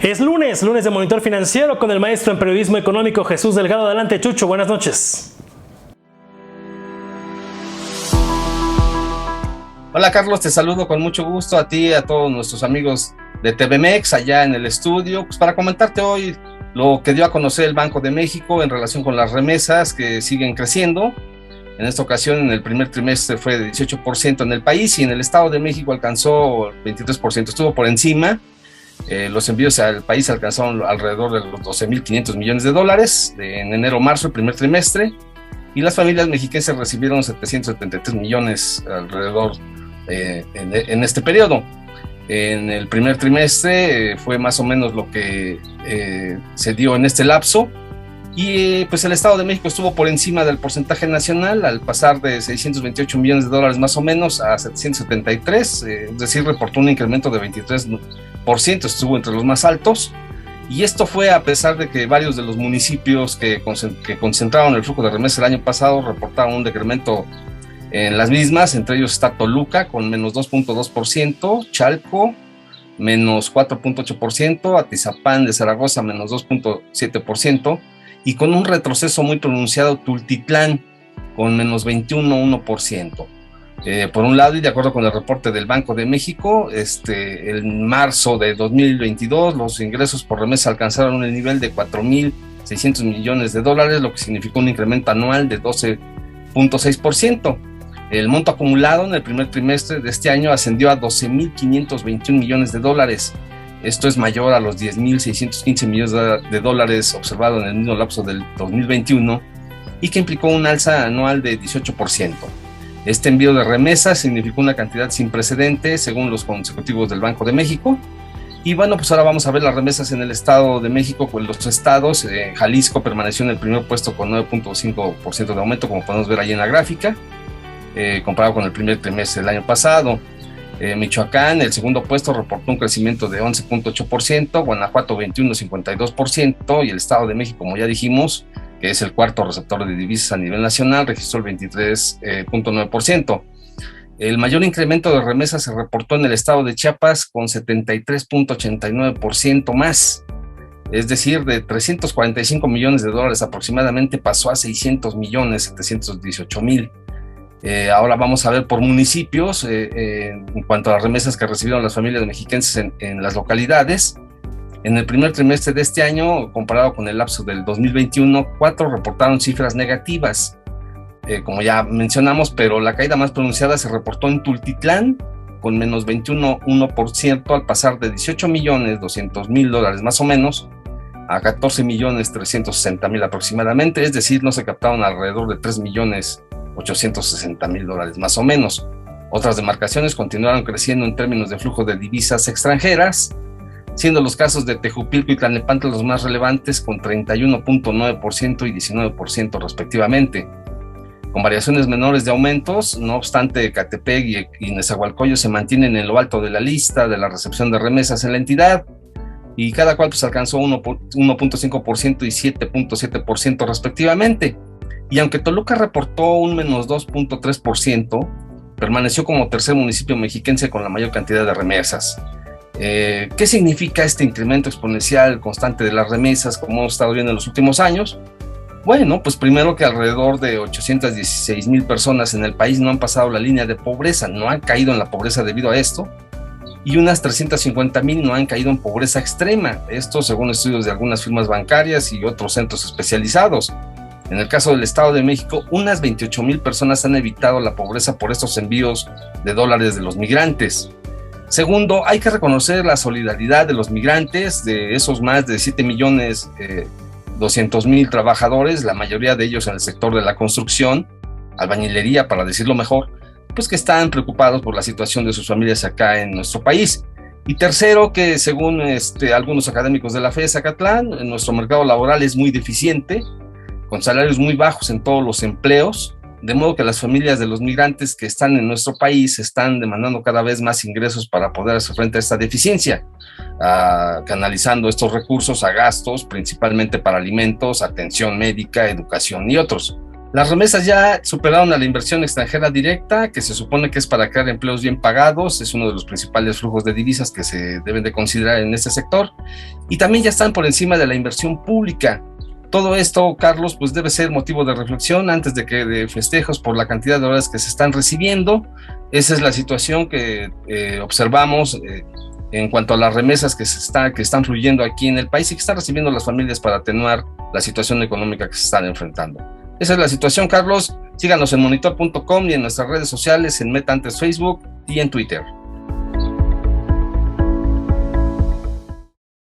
Es lunes de Monitor Financiero con el maestro en periodismo económico Jesús Delgado. Adelante, Chucho, buenas noches. Hola Carlos, te saludo con mucho gusto a ti y a todos nuestros amigos de TVMex allá en el estudio, pues para comentarte hoy lo que dio a conocer el Banco de México en relación con las remesas que siguen creciendo. En esta ocasión, en el primer trimestre fue de 18% en el país y en el Estado de México alcanzó 23%, estuvo por encima. Los envíos al país alcanzaron alrededor de los 12.500 millones de dólares en enero-marzo, el primer trimestre, y las familias mexiquenses recibieron 773 millones alrededor en este periodo. En el primer trimestre fue más o menos lo que se dio en este lapso, y pues el Estado de México estuvo por encima del porcentaje nacional al pasar de 628 millones de dólares más o menos a 773, es decir, reportó un incremento de 23%, estuvo entre los más altos, y esto fue a pesar de que varios de los municipios que concentraron el flujo de remesas el año pasado reportaron un decremento en las mismas. Entre ellos está Toluca con menos 2.2%, Chalco menos 4.8%, Atizapán de Zaragoza menos 2.7%, y con un retroceso muy pronunciado Tultitlán con menos 21.1%. Por un lado, y de acuerdo con el reporte del Banco de México, en marzo de 2022 los ingresos por remesa alcanzaron el nivel de 4.600 millones de dólares, lo que significó un incremento anual de 12.6%. El monto acumulado en el primer trimestre de este año ascendió a 12.521 millones de dólares. Esto es mayor a los 10.615 millones de dólares observados en el mismo lapso del 2021 y que implicó un alza anual de 18%. Este envío de remesas significó una cantidad sin precedentes según los consecutivos del Banco de México. Y bueno, pues ahora vamos a ver las remesas en el Estado de México. Con los estados, Jalisco permaneció en el primer puesto con 9.5% de aumento, como podemos ver ahí en la gráfica, comparado con el primer trimestre del año pasado. Michoacán, el segundo puesto, reportó un crecimiento de 11.8%, Guanajuato 21.52%, y el Estado de México, como ya dijimos, que es el cuarto receptor de divisas a nivel nacional, registró el 23.9%. El mayor incremento de remesas se reportó en el estado de Chiapas con 73.89% más, es decir, de 345 millones de dólares aproximadamente pasó a 600 millones 718 mil. Ahora vamos a ver por municipios en cuanto a las remesas que recibieron las familias mexiquenses en las localidades. En el primer trimestre de este año, comparado con el lapso del 2021, 4 reportaron cifras negativas, como ya mencionamos, pero la caída más pronunciada se reportó en Tultitlán, con menos 21.1%, al pasar de 18 millones 200 mil dólares más o menos a 14 millones 360 mil aproximadamente, es decir, no se captaron alrededor de 3 millones 860 mil dólares más o menos. Otras demarcaciones continuaron creciendo en términos de flujo de divisas extranjeras, siendo los casos de Tejupilco y Tlalnepantla los más relevantes, con 31.9% y 19% respectivamente. Con variaciones menores de aumentos, no obstante, Ecatepec y Nezahualcóyotl se mantienen en lo alto de la lista de la recepción de remesas en la entidad, y cada cual pues alcanzó 1.5% y 7.7% respectivamente. Y aunque Toluca reportó un menos 2.3%, permaneció como tercer municipio mexiquense con la mayor cantidad de remesas. ¿Qué significa este incremento exponencial constante de las remesas como hemos estado viendo en los últimos años? Bueno, pues primero que alrededor de 816 mil personas en el país no han pasado la línea de pobreza, no han caído en la pobreza debido a esto, y unas 350 mil no han caído en pobreza extrema, esto según estudios de algunas firmas bancarias y otros centros especializados. En el caso del Estado de México, unas 28 mil personas han evitado la pobreza por estos envíos de dólares de los migrantes. Segundo, hay que reconocer la solidaridad de los migrantes, de esos más de 7 millones 200 mil trabajadores, la mayoría de ellos en el sector de la construcción, albañilería para decirlo mejor, pues que están preocupados por la situación de sus familias acá en nuestro país. Y tercero, que según algunos académicos de la FES Zacatlán, nuestro mercado laboral es muy deficiente, con salarios muy bajos en todos los empleos, de modo que las familias de los migrantes que están en nuestro país están demandando cada vez más ingresos para poder hacer frente a esta deficiencia, canalizando estos recursos a gastos, principalmente para alimentos, atención médica, educación y otros. Las remesas ya superaron a la inversión extranjera directa, que se supone que es para crear empleos bien pagados, es uno de los principales flujos de divisas que se deben de considerar en este sector, y también ya están por encima de la inversión pública. Todo esto, Carlos, pues debe ser motivo de reflexión antes de festejos por la cantidad de horas que se están recibiendo. Esa es la situación que observamos en cuanto a las remesas que están fluyendo aquí en el país y que están recibiendo las familias para atenuar la situación económica que se están enfrentando. Esa es la situación, Carlos. Síganos en monitor.com y en nuestras redes sociales, en Meta antes Facebook y en Twitter.